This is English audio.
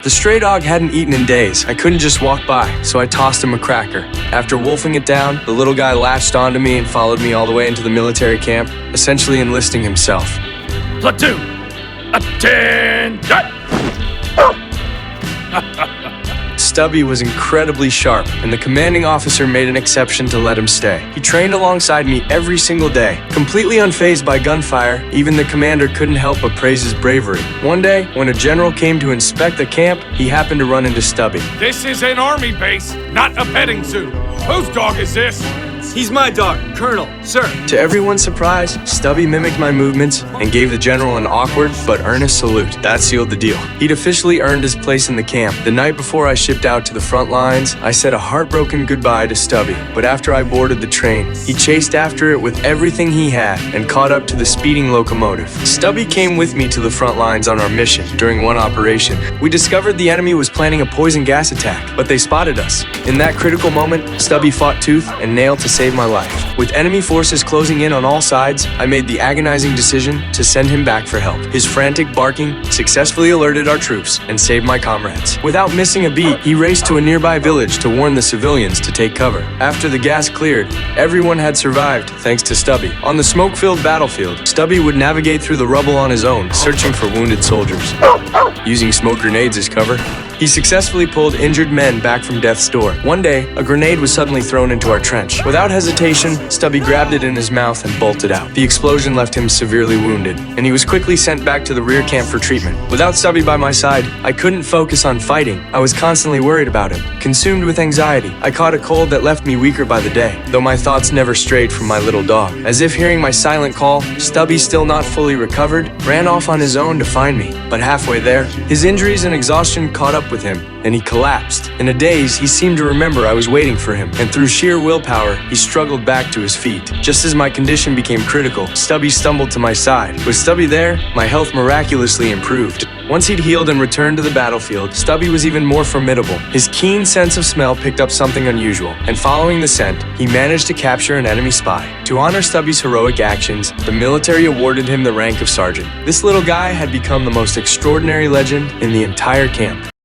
The stray dog hadn't eaten in days. I couldn't just walk by, so I tossed him a cracker. After wolfing it down, the little guy latched onto me and followed me all the way into the military camp, essentially enlisting himself. Platoon, attention! Stubby was incredibly sharp, and the commanding officer made an exception to let him stay. He trained alongside me every single day. Completely unfazed by gunfire, even the commander couldn't help but praise his bravery. One day, when a general came to inspect the camp, he happened to run into Stubby. This is an army base, not a petting zoo. Whose dog is this? He's my dog, Colonel, sir. To everyone's surprise, Stubby mimicked my movements and gave the general an awkward but earnest salute. That sealed the deal. He'd officially earned his place in the camp. The night before I shipped out to the front lines, I said a heartbroken goodbye to Stubby. But after I boarded the train, he chased after it with everything he had and caught up to the speeding locomotive. Stubby came with me to the front lines on our mission. During one operation, we discovered the enemy was planning a poison gas attack, but they spotted us. In that critical moment, Stubby fought tooth and nail to save my life. With enemy forces closing in on all sides, I made the agonizing decision to send him back for help. His frantic barking successfully alerted our troops and saved my comrades. Without missing a beat, he raced to a nearby village to warn the civilians to take cover. After the gas cleared, everyone had survived thanks to Stubby. On the smoke-filled battlefield, Stubby would navigate through the rubble on his own, searching for wounded soldiers. Using smoke grenades as cover, he successfully pulled injured men back from death's door. One day, a grenade was suddenly thrown into our trench. Without hesitation, Stubby grabbed it in his mouth and bolted out. The explosion left him severely wounded, and he was quickly sent back to the rear camp for treatment. Without Stubby by my side, I couldn't focus on fighting. I was constantly worried about him. Consumed with anxiety, I caught a cold that left me weaker by the day, though my thoughts never strayed from my little dog. As if hearing my silent call, Stubby, still not fully recovered, ran off on his own to find me. But halfway there, his injuries and exhaustion caught up with him, and he collapsed. In a daze, he seemed to remember I was waiting for him, and through sheer willpower, he struggled back to his feet. Just as my condition became critical, Stubby stumbled to my side. With Stubby there, my health miraculously improved. Once he'd healed and returned to the battlefield, Stubby was even more formidable. His keen sense of smell picked up something unusual, and following the scent, he managed to capture an enemy spy. To honor Stubby's heroic actions, the military awarded him the rank of sergeant. This little guy had become the most extraordinary legend in the entire camp.